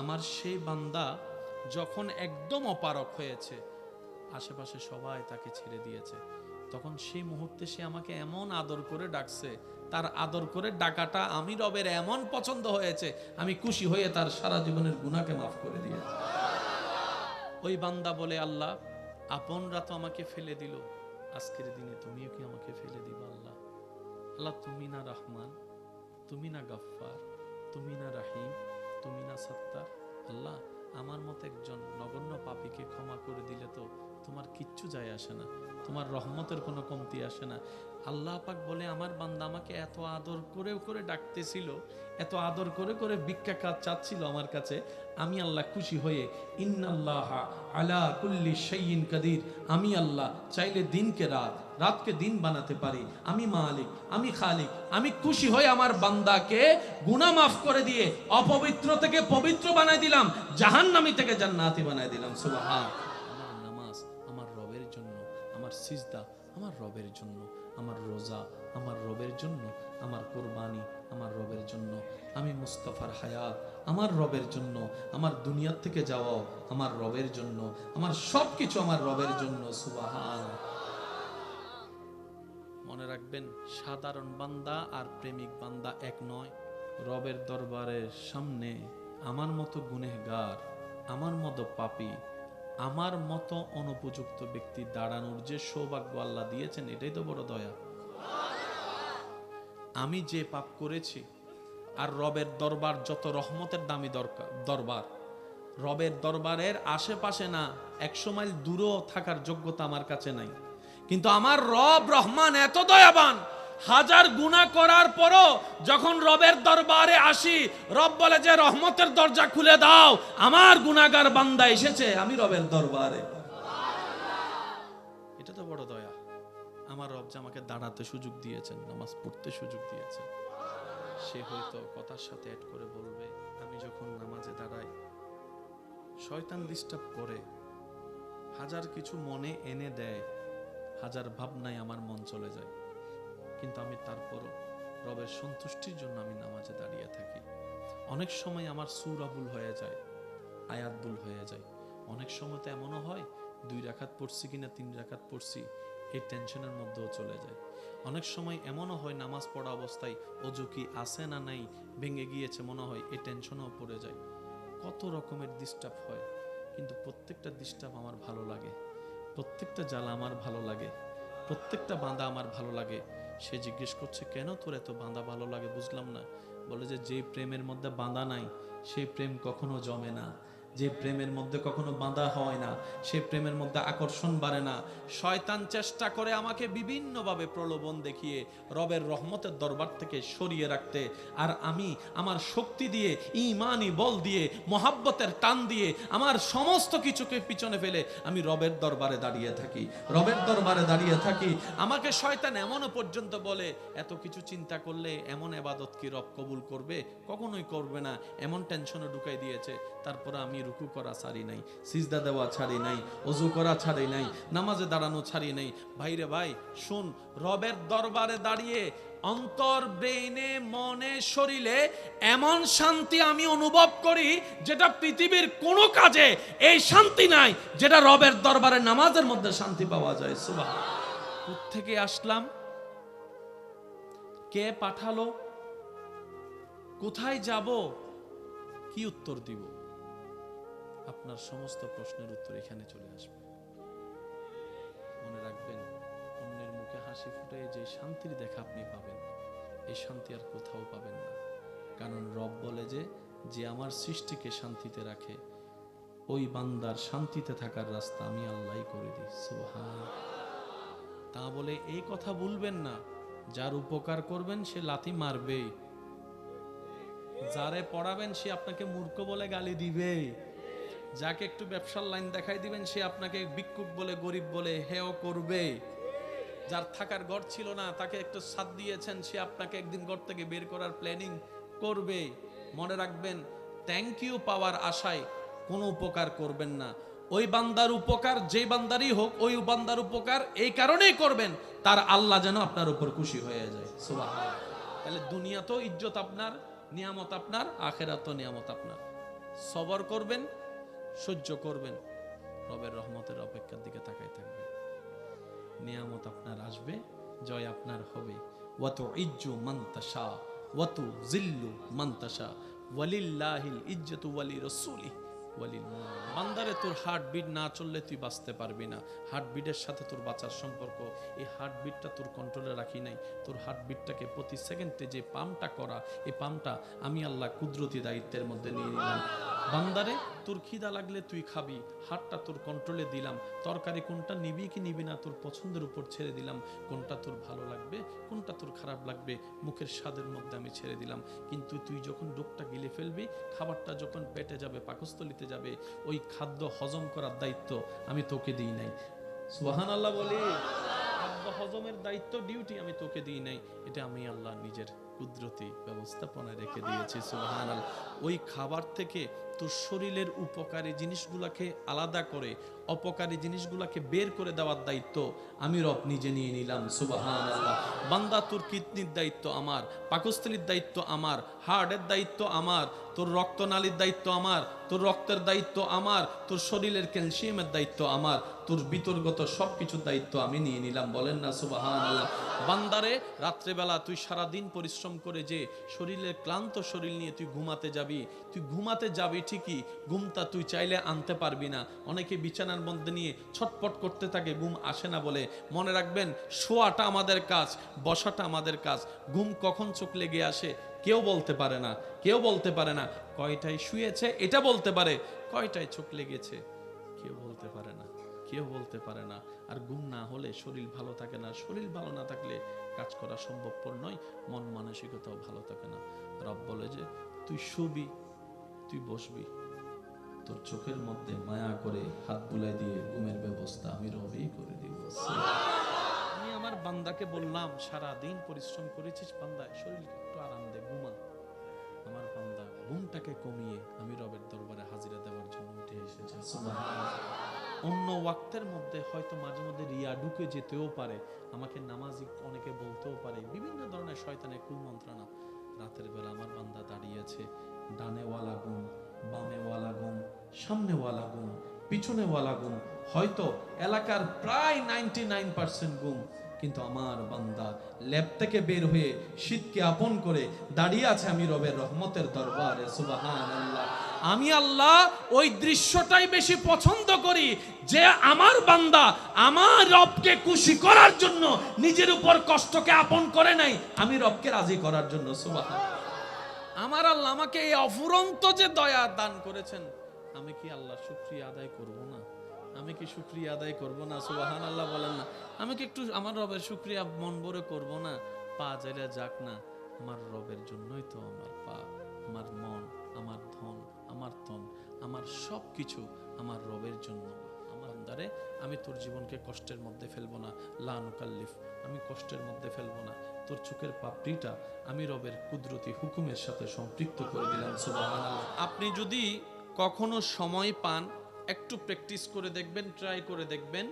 আমার সেই বান্দা যখন একদম অপারক হয়েছে, আশেপাশে সবাই তাকে ছেড়ে দিয়েছে, তখন সেই মুহূর্তে সে আমাকে এমন আদর করে ডাকছে, তার আদর করে ডাকাটা আমি রবের এমন পছন্দ হয়েছে, আমি খুশি হয়ে তার সারা জীবনের গুনাহকে মাফ করে দিয়েছি। ওই বান্দা বলে, আল্লাহ আপনরা তো আমাকে ফেলে দিল, আজকের দিনে তুমিও কি আমাকে ফেলে দিবা? আল্লাহ, আল্লাহ তুমি না রহমান, তুমি না গফফার, তুমি না রাহিম, তুমি না সত্তার। আল্লাহ আমার মতো একজন নগণ্য পাপীকে ক্ষমা করে দিলে তো তোমার কিচ্ছু যায় আসে না, তোমার রহমতের কোনো কমতি আসে না। আল্লাহ পাক বলে, আমার বান্দা আমাকে এত আদর করে করে ডাকতেছিল, এত আদর করে করে ভিক্ষা কাজ চাচ্ছিল আমার কাছে, আমি আল্লাহ খুশি হয়ে ইন্নাল্লাহা আলা কুল্লি শাইইন কাদির, আমি আল্লাহ চাইলে দিনকে রাত, রাতকে দিন বানাতে পারি, আমি মালিক, আমি খালিক। আমি খুশি হয়ে আমার বান্দাকে গুনাহ মাফ করে দিয়ে অপবিত্র থেকে পবিত্র বানায় দিলাম, জাহান্নামী থেকে জান্নাতি বানায় দিলাম। সুবহান। আমার নামাজ আমার রবের জন্য, আমার সিজদা আমার রবের জন্য, আমার রোজা আমার রবের জন্য, আমার কুরবানি আমার রবের জন্য, আমি মুস্তাফার হায়াত আমার রবের জন্য, আমার দুনিয়ার থেকে যাওয়াও আমার রবের জন্য, আমার সবকিছু আমার রবের জন্য। সুবহান। মনে রাখবেন, সাধারণ বান্দা আর প্রেমিক বান্দা এক নয়। রবের দরবারের সামনে আমার মতো গুনেহগার, আমার মতো পাপী, আমার মতো অনুপযুক্ত ব্যক্তি দাঁড়ানোর যে সৌভাগ্য আল্লাহ দিয়েছেন, এটাই তো বড় দয়া। আমি যে পাপ করেছি, আর রবের দরবার যত রহমতের দামি দরবার, রবের দরবারের আশেপাশে না 100 মাইল দূরেও থাকার যোগ্যতা আমার কাছে নাই, কিন্তু আমার রব রহমান এত দয়াবান, হাজার গুনাহ করার পরও যখন রবের দরবারে আসি, রব বলে যে রহমতের দরজা খুলে দাও, আমার গুনাহগার বান্দা এসেছে আমি রবের দরবারে। এটা তো বড় দয়া। আমার রব যে আমাকে দাঁড়াতে সুযোগ দিয়েছেন, নামাজ পড়তে সুযোগ দিয়েছেন। সে হয়তো কথার সাথে অ্যাড করে বলবে, আমি যখন নামাজে দাঁড়াই শয়তান ডিস্টার্ব করে, হাজার কিছু মনে এনে দেয়, হাজার ভাবনায় আমার মন চলে যায়, কিন্তু আমি তারপরও রবের সন্তুষ্টির জন্য আমি নামাজে দাঁড়িয়ে থাকি। অনেক সময় আমার সূরা ভুল হয়ে যায়, আয়াত ভুল হয়ে যায়, অনেক সময় তো এমনও হয় 2 রাকাত পড়ছি কিনা 3 রাকাত পড়ছি এই টেনশনের মধ্যেও চলে যায়। অনেক সময় এমনও হয় নামাজ পড়া অবস্থায় ওযু কি আছে না নাই ভেঙে গিয়েছে মনে হয়, এই টেনশনেও পড়ে যায়। কত রকমের ডিস্টার্ব হয়, কিন্তু প্রত্যেকটা ডিস্টার্ব আমার ভালো লাগে, প্রত্যেকটা জ্বালা আমার ভালো লাগে, প্রত্যেকটা বাঁধা আমার ভালো লাগে। সে জিজ্ঞেস করছে, কেন তোর এত বাঁধা ভালো লাগে? বুঝলাম না। বলে যে প্রেমের মধ্যে বাঁধা নাই সেই প্রেম কখনো জমে না, যে প্রেমের মধ্যে কখনো বাঁধা হয় না সে প্রেমের মধ্যে আকর্ষণ বাড়ে না। শয়তান চেষ্টা করে আমাকে বিভিন্নভাবে প্রলোভন দেখিয়ে রবের রহমতের দরবার থেকে সরিয়ে রাখতে, আর আমি আমার শক্তি দিয়ে, ঈমানি বল দিয়ে, মহাব্বতের টান দিয়ে আমার সমস্ত কিছুকে পিছনে ফেলে আমি রবের দরবারে দাঁড়িয়ে থাকি, রবের দরবারে দাঁড়িয়ে থাকি। আমাকে শয়তান এমনও পর্যন্ত বলে, এত কিছু চিন্তা করলে এমন ইবাদত কি রব কবুল করবে? কখনোই করবে না, এমন টেনশনে ঢুকাই দিয়েছে। তারপর আমি রুকু করা ছাড়ি নাই, সিজদা দেওয়া ছাড়ি নাই, ওযু করা ছাড়ি নাই, নামাজে দাঁড়ানো ছাড়ি নাই। ভাইরে ভাই শুন, রবের দরবারে দাঁড়িয়ে অন্তর, ব্রেইনে, মনে, শরীরে এমন শান্তি আমি অনুভব করি যেটা পৃথিবীর কোনো কাজে এই শান্তি নাই, যেটা রবের দরবারে নামাজের মধ্যে শান্তি পাওয়া যায়। সুবহান। কোত্থেকে আসলাম, কে পাঠালো, কোথায় যাব, কি উত্তর দিব? আপনার সমস্ত প্রশ্নের উত্তর এখানে চলে আসবে। মনে রাখবেন, অন্যের মুখে হাসি ফুটিয়ে যে শান্তির দেখা আপনি পাবেন, এই শান্তি আর কোথাও পাবেন না। কারণ রব বলে যে আমার সৃষ্টিকে শান্তিতে রাখে, ওই বান্দার শান্তিতে থাকার রাস্তা আমি আল্লাহই করে দিই। সুবহান। তা বলে এই কথা ভুলবেন না, যার উপকার করবেন সে লাথি মারবেই, যারে পড়াবেন সে আপনাকে মূর্খ বলে গালি দিবে, যাকে একটু ব্যবসার লাইন দেখাই দিবেন সে আপনাকে ভিক্ষুক বলে, গরিব বলে হেয় করবে। যার থাকার ঘর ছিল না তাকে একটু ছাদ দিয়েছেন, সে আপনাকে একদিন ঘর থেকে বের করার প্ল্যানিং করবে। মনে রাখবেন, থ্যাংক ইউ পাওয়ার আশায় কোনো উপকার করবেন না। ওই বান্দার উপকার যে বান্দারই হোক, ওই বান্দার উপকার এই কারণেই করবেন তার আল্লাহ যেন আপনার উপর খুশি হয়ে যায়। সুবহানাল্লাহ। তাহলে দুনিয়াতেও ইজ্জত আপনার, নিয়ামত আপনার, আখিরাতেও নিয়ামত আপনার। সবর করবেন, সহ্য করবেন, রবের রহমতের অপেক্ষার দিকে তাকাই থাকবেন। নিয়ামত আপনার আসবে, জয় আপনার হবে। ওয়াতু ইজ্জু মান তাশা ওয়াতু জিল্লু মান তাশা ওয়ালিল্লাহিল ইজ্জতু ওয়ালি রাসূলিহি ওয়ালিল মুমিনিন। বান্দারে, তোর হার্টবিট না চললে তুই বাঁচতে পারবি না। হার্টবিটের সাথে তোর বাঁচার সম্পর্ক। এই হার্টবিটটা তোর কন্ট্রোলে রাখি নাই। তোর হার্টবিটটাকে প্রতি সেকেন্ডে যে পাম্পটা করা, এই পাম্পটা আমি আল্লাহ কুদরতি দায়িত্বের মধ্যে নিয়ে নিলাম। বান্দারে, তোর খিদা লাগলে তুই খাবি, হাতটা তোর কন্ট্রোলে দিলাম। তরকারি কোনটা নিবি কি নিবি না তোর পছন্দের উপর ছেড়ে দিলাম। কোনটা তোর ভালো লাগবে, কোনটা তোর খারাপ লাগবে, মুখের স্বাদের মধ্যে আমি ছেড়ে দিলাম। কিন্তু তুই যখন ডোকটা গিলে ফেলবি, খাবারটা যখন পেটে যাবে, পাকস্থলিতে যাবে, ওই খাদ্য হজম করার দায়িত্ব আমি তোকে দিই নাই। সুবহানাল্লাহ বলি। খাদ্য হজমের দায়িত্ব, ডিউটি আমি তোকে দিই নাই, এটা আমি আল্লাহ নিজের কুদরতি ব্যবস্থাপনায় রেখে দিয়েছি। সুবহানাল্লাহ। ওই খাবার থেকে তোর শরীরের উপকারী জিনিসগুলোকে আলাদা করে অপকারী জিনিসগুলোকে বের করে দেওয়ার দায়িত্ব আমি রব নিজে নিয়ে নিলাম। সুবহানাল্লাহ। বান্দা, তোর কিডনির দায়িত্ব আমার, পাকস্থলীর দায়িত্ব আমার, হার্টের দায়িত্ব আমার, তোর রক্তনালীর দায়িত্ব আমার, তোর রক্তের দায়িত্ব আমার, তোর শরীরের ক্যালসিয়ামের দায়িত্ব আমার, তোর বিতর্গত সবকিছুর দায়িত্ব আমি নিয়ে নিলাম। বলেন না সুবহানাল্লাহ। বান্দারে, রাত্রেবেলা তুই সারা দিন পরিশ্রম করে যে শরীরের ক্লান্ত শরীর নিয়ে তুই ঘুমাতে যাবি, তুই ঘুমাতে যাবি ঠিকই, ঘুমটা তুই চাইলে আনতে পারবি না। অনেকে বিছানার মধ্যে নিয়ে ছটপট করতে থাকে, ঘুম আসে না বলে। মনে রাখবেন, শোয়াটা আমাদের কাজ, বসাটা আমাদের কাজ। ঘুম কখন চোখ লেগে আসে কেউ বলতে পারে না, কেউ বলতে পারে না। কয়টায় শুয়েছে এটা বলতে পারে, কয়টায় চোখ লেগেছে কেউ বলতে পারে না, কেউ বলতে পারে না। আর ঘুম না হলে শরীর ভালো থাকে না, শরীর ভালো না থাকলে কাজ করা সম্ভবপর নয়, মন মানসিকতাও ভালো থাকে না। রব বলে যে তুই শুবি, তুই বসবি, তোর চোখের মধ্যে মায়া করে হাত বুলাই দিয়ে ঘুমের ব্যবস্থা আমি রবই করে দিব। আমি আমার বান্দাকে বললাম, সারা দিন পরিশ্রম করেছিস বান্দা, শরীরকে একটু আরাম দে, ঘুমা। আমার বান্দা ঘুমটাকে কমিয়ে আমি রবের দরবারে হাজিরা দেওয়ার জন্য উঠে এসেছে। সুবহানাল্লাহ। অন্য ওয়াক্তের মধ্যে হয়তো মাঝে মধ্যে রিয়া ঢুকে যেতেও পারে, আমাকে নামাজি অনেকে বলতেও পারে, বিভিন্ন ধরনের শয়তানের কুমন্ত্রণা। রাতের বেলা আমার বান্দা দাঁড়িয়েছে, ডানেওয়ালা গুম, বামেওয়ালা গুম, সামনেওয়ালা গুম, পিছনেওয়ালা গুম, হয়তো এলাকার প্রায় 99% গুম, কিন্তু আমার বান্দা ল্যাব থেকে বের হয়ে শীতকে আপন করে দাঁড়িয়ে আছে আমি রবের রহমতের দরবারে। সুবহানাল্লাহ। আমি আল্লাহ ওই দৃশ্যটাই বেশি পছন্দ করি, যে আমার বান্দা আমার রবকে খুশি করার জন্য নিজের উপর কষ্টকে আপন করে নাই, আমি রবকে রাজি করার জন্য। সুবহানাল্লাহ। আমার আল্লাহ আমাকে এই অফুরন্ত যে দয়া দান করেছেন, আমি কি আল্লাহ শুকরিয়া আদায় করব না? আমি কি শুকরিয়া আদায় করব না? সুবহানাল্লাহ বলেন না। আমি কি একটু আমার রবের শুকরিয়া মন ভরে করব না? পা যাইলে যাক না, আমার রবের জন্যই তো আমার পা, আমার মন, আমার ধন, আমার তন, আমার সব কিছু আমার রবের জন্য। আমার বান্দারে, আমি তোর জীবনকে কষ্টের মধ্যে ফেলবো না। লা নুকাল্লিফ, আমি কষ্টের মধ্যে ফেলবো না। তোর চোখের পাপড়িটা আমি রবের কুদরতি হুকুমের সাথে সম্পৃক্ত করে দিলাম। সুবহানাল্লাহ। আপনি যদি কখনো সময় পান, একটু প্র্যাকটিস করে দেখবেন, ট্রাই করে দেখবেন,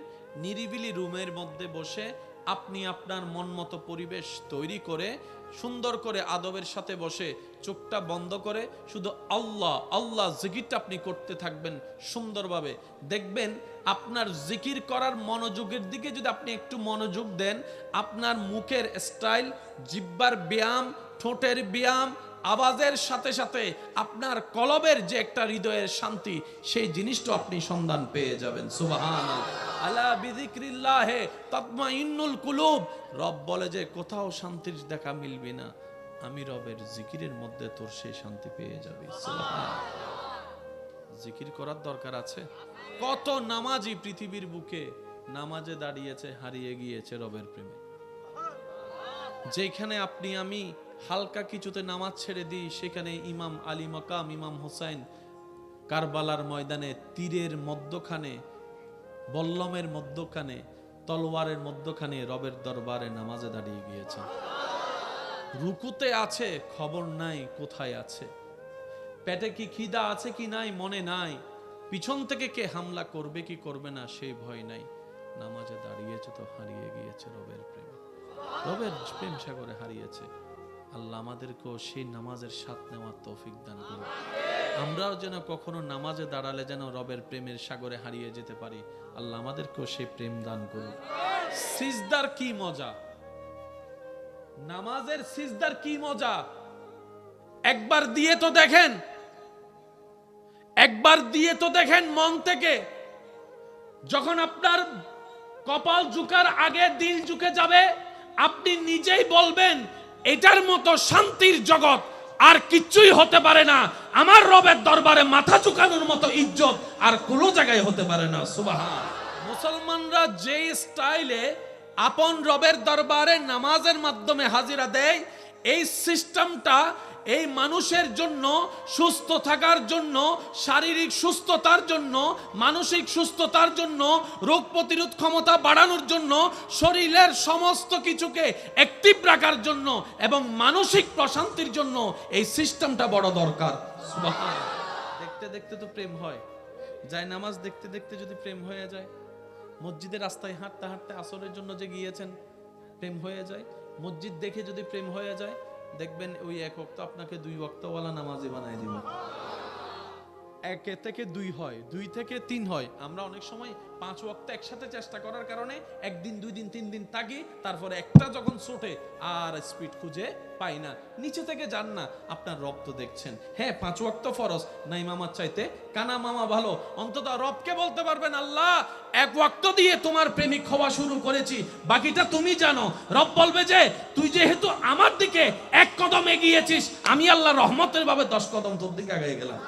নিরিবিলি রুমের মধ্যে বসে আপনি আপনার মন মতো পরিবেশ তৈরি করে সুন্দর করে আদবের সাথে বসে চোখটা বন্ধ করে শুধু আল্লাহ আল্লাহ জিকিরটা আপনি করতে থাকবেন সুন্দরভাবে। দেখবেন আপনার জিকির করার মনোযোগের দিকে যদি আপনি একটু মনোযোগ দেন, আপনার মুখের স্টাইল, জিহ্বার ব্যায়াম, ঠোঁটের ব্যায়াম, আওয়াজের সাথে সাথে আপনার কলবের যে একটা হৃদয়ের শান্তি, সেই জিনিসটা আপনি সন্ধান পেয়ে যাবেন। সুবহানাল্লাহ। আলা বিযিকরিল্লাহি তাতমাইন্নুল কুলুব। রব বলে যে কোথাও শান্তির দেখা মিলবে না, আমি রবের জিকিরের মধ্যে তোর সেই শান্তি পেয়ে যাবি। সুবহানাল্লাহ। জিকির করার দরকার আছে। কত নামাজি পৃথিবীর বুকে নামাজে দাঁড়িয়েছে, হারিয়ে গিয়েছে রবের প্রেমে। যেখানে আপনি আমি হালকা কিছুতে নামাজ ছেড়ে দিই, সেখানে ইমাম আলী মাকাম, ইমাম হোসাইন কারবালার ময়দানে তীরের মধ্যখানে, বল্লমের মধ্যখানে, তলোয়ারের মধ্যখানে রবের দরবারে নামাজে দাঁড়িয়ে গিয়েছে। রুকুতে আছে, খবর নাই কোথায় আছে। পেটে কি খিদা আছে কি নাই মনে নাই। পিছন থেকে কে হামলা করবে কি করবে না সেই ভয় নাই। নামাজে দাঁড়িয়েছে তো হারিয়ে গিয়েছে রবের প্রেমে, রবের প্রেম সাগরে হারিয়েছে। আল্লাহ আমাদেরকেও সেই নামাজের স্বাদ নেওয়ার তৌফিক দান করুন। আমরাও যেন কখনো নামাজে দাঁড়ালে যেন রবের প্রেমের সাগরে হারিয়ে যেতে পারি। আল্লাহ আমাদেরকেও সেই প্রেম দান করুন। সিজদার কি মজা, নামাজের সিজদার কি মজা, একবার দিয়ে তো দেখেন, একবার দিয়ে তো দেখেন মন থেকে। যখন আপনার কপাল ঝুঁকার আগে দিল ঝুঁকে যাবে, আপনি নিজেই বলবেন এটার মতো শান্তির জগৎ আর কিচ্ছুই হতে পারে না। আমার রবের দরবারে মাথা ঝুঁকানোর মতো ইজ্জত আর কোনো জায়গায় হতে পারে না। সুবহান। মুসলমানরা যে স্টাইলে আপন রবের দরবারে নামাজের মাধ্যমে হাজিরা দেয়, এই সিস্টেমটা এই মানুষের জন্য সুস্থ থাকার জন্য, শারীরিক সুস্থতার জন্য, মানসিক সুস্থতার জন্য, রোগ প্রতিরোধ ক্ষমতা বাড়ানোর জন্য, শরীরের সমস্ত কিছুকে অ্যাক্টিভ রাখার জন্য এবং মানসিক প্রশান্তির জন্য এই সিস্টেমটা বড় দরকার। সুবহানাল্লাহ। দেখতে দেখতে তো প্রেম হয় যায়, নামাজ দেখতে দেখতে যদি প্রেম হয়ে যায়, মসজিদের রাস্তায় হাঁটতে হাঁটতে আসরের জন্য যে গিয়েছেন প্রেম হয়ে যায়, মসজিদ দেখে যদি প্রেম হয়ে যায়, দেখবেন ওই এক ওয়াক্ত আপনাকে 2 ওয়াক্তওয়ালা নামাজি বানায় দিবে। 1 থেকে 2 হয়, 2 থেকে 3 হয়। আমরা অনেক সময় 5 ওয়াক্ত একসাথে চেষ্টা করার কারণে একদিন 2 দিন 3 দিন থাকি, তারপরে একটা যখন ছোটে আর স্পিড খুঁজে পাই না। নিচে থেকে যান না, আপনার রব তো দেখছেন। হ্যাঁ 5 ওয়াক্ত ফরজ, নাই মামার চাইতে কানা মামা ভালো। অন্তত রবকে বলতে পারবেন আল্লাহ 1 ওয়াক্ত দিয়ে তোমার প্রেমিক হওয়া শুরু করেছি, বাকিটা তুমি জানো। রব বলবে যে তুই যেহেতু আমার দিকে 1 কদম এগিয়েছিস, আমি আল্লাহ রহমতের ভাবে 10 কদম তোর দিকে আগে গেলাম।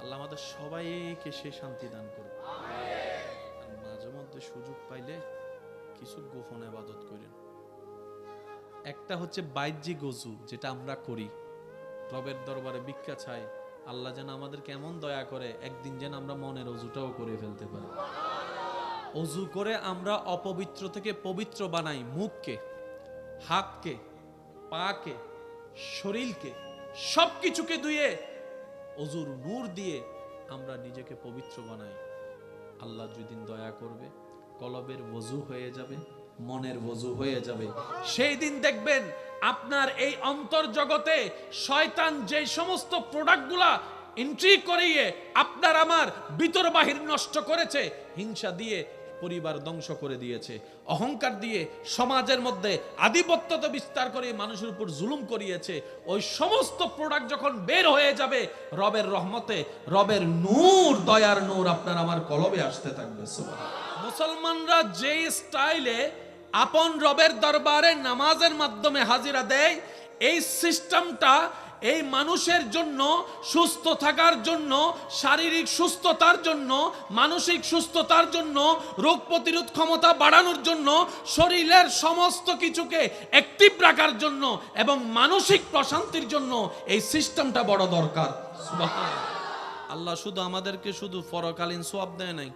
আল্লাহ আমাদের সবাইকে সে শান্তি দান করুন। আর মাঝে মধ্যে সুযোগ পাইলে কিছু গোপন ইবাদত করেন। একটা হচ্ছে বাহ্যিক ওযু, যেটা আমরা করি, রবের দরবারে ভিক্ষা চাই। আল্লাহ যেন আমাদের কেমন দয়া করে, একদিন যেন আমরা মনের ওযুটাও করে ফেলতে পারি। ওযু করে আমরা অপবিত্র থেকে পবিত্র বানাই, মুখকে, হাতকে, পাকে, শরীরকে, সবকিছুকে ধুয়ে ওযুর নূর দিয়ে আমরা নিজেকে পবিত্র বানাই। আল্লাহ যেদিন দয়া করবে, কলবের ওযু হয়ে যাবে, মনের ওযু হয়ে যাবে। সেই দিন দেখবেন আপনার এই অন্তর জগতে শয়তান যে সমস্ত প্রোডাক্টগুলা এন্ট্রি করিয়ে আপনার আমার ভিতর বাহির নষ্ট করেছে, হিংসা দিয়ে পরিবার ধ্বংস করে দিয়েছে, অহংকার দিয়ে সমাজের মধ্যে আধিপত্যতা বিস্তার করে মানুষের উপর জুলুম করিয়েছে, ওই সমস্ত প্রোডাক্ট যখন বের হয়ে যাবে, রবের রহমতে রবের নূর, দয়ার নূর আপনার আমার কলবে আসতে থাকবে। সুবহানাল্লাহ। মুসলমানরা যে স্টাইলে আপন রবের দরবারে নামাজের মাধ্যমে হাজিরা দেয়, এই সিস্টেমটা এই মানুষের জন্য সুস্থ থাকার জন্য, শারীরিক সুস্থতার জন্য, মানসিক সুস্থতার জন্য, রোগ প্রতিরোধ ক্ষমতা বাড়ানোর জন্য, শরীরের সমস্ত কিছুকে অ্যাক্টিভ রাখার জন্য এবং মানসিক প্রশান্তির জন্য এই সিস্টেমটা বড় দরকার। সুবহানাল্লাহ। আল্লাহ শুধু আমাদেরকে শুধু পরকালীন সওয়াব দেয় নাই,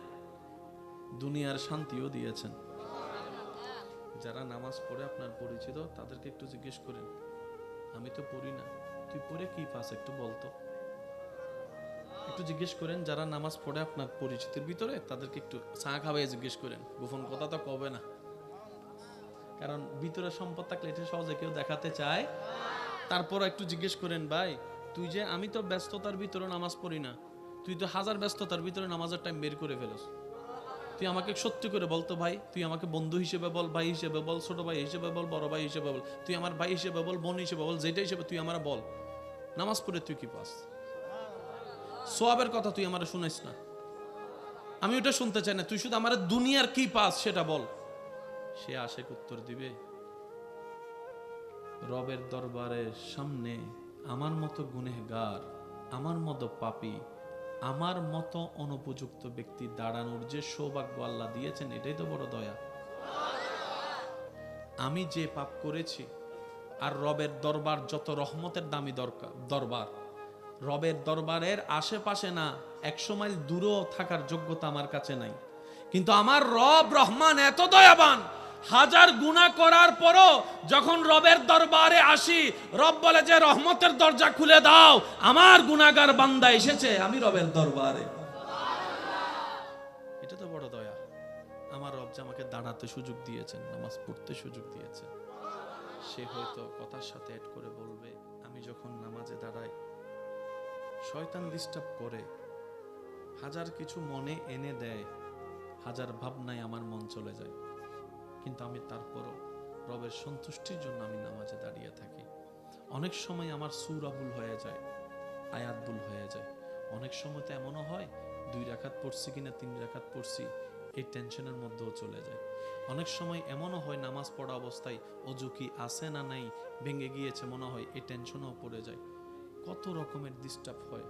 দুনিয়ার শান্তিও দিয়েছেন। যারা নামাজ পড়ে আপনার পরিচিত, তাদেরকে একটু জিজ্ঞেস করেন, আমি তো পড়ি না, তুই পড়ে কি পাস একটু বলতো। একটু জিজ্ঞেস করেন যারা নামাজ পড়ে আপনার পরিচিতির ভিতরে, তাদেরকে একটু চা খাওয়াই জিজ্ঞেস করেন। গোপন কথা তো কবে না, কারণ ভিতরে সম্পদ থাকলে এটা সহজে কেউ দেখাতে চায়। তারপর একটু জিজ্ঞেস করেন, ভাই তুই যে, আমি তো ব্যস্ততার ভিতরে নামাজ পড়ি না, তুই তো হাজার ব্যস্ততার ভিতরে নামাজের টাইম বের করে ফেলস, তুই আমাকে সত্যি করে বলতো ভাই, তুই আমাকে বন্ধু হিসেবে বল, ভাই হিসেবে বল, ছোট ভাই হিসেবে বল, বড় ভাই হিসেবে বল, তুই আমার ভাই হিসেবে বল, বোন হিসেবে বল, যেটা হিসেবে তুই আমার বল, নামাজ পড়ে তুই কি পাস? সওয়াবের কথা তুই আমার শুনাইস না, আমি ওটা শুনতে চাই না, তুই শুধু আমার দুনিয়ার কি পাস সেটা বল। সে আশেক উত্তর দিবে, রবের দরবারের সামনে আমার মতো গুনেহগার, আমার মতো পাপী, আমার মতো অনুপযুক্ত ব্যক্তি দাঁড়ানোর যে সৌভাগ্য আল্লাহ দিয়েছেন, এটাই তো বড় দয়া। আমি যে পাপ করেছি, আর রবের দরবার যত রহমতের দামি দরবার, রবের দরবারের আশেপাশে না, 100 মাইল দূরেও থাকার যোগ্যতা আমার কাছে নাই, কিন্তু আমার রব রহমান এত দয়াবান, হাজার গুনাহ করার পরও যখন রবের দরবারে আসি, রব বলে যে রহমতের দরজা খুলে দাও, আমার গুনাহগার বান্দা এসেছে, আমি রবের দরবারে। এটা তো বড় দয়া। আমার রব যে আমাকে দাঁড়াতে সুযোগ দিয়েছেন, নামাজ পড়তে সুযোগ দিয়েছেন। সে হয়তো কথার সাথে অ্যাড করে বলবে, আমি যখন নামাজে দাঁড়াই শয়তান ডিস্টার্ব করে, হাজার কিছু মনে এনে দেয়, হাজার ভাবনায় আমার মন চলে যায়, কিন্তু আমি তারপরও রবের সন্তুষ্টির জন্য আমি নামাজে দাঁড়িয়ে থাকি। অনেক সময় আমার সূরা ভুল হয়ে যায়, আয়াত ভুল হয়ে যায়, অনেক সময় তো এমনও হয় 2 রাকাত পড়ছি কিনা 3 রাকাত পড়ছি এই টেনশনের মধ্যেও চলে যায়। অনেক সময় এমনও হয় নামাজ পড়া অবস্থায় অজু কি আছে না নাই, ভেঙে গিয়েছে মনে হয়, এই টেনশনও পড়ে যায়। কত রকমের ডিস্টার্ব হয়,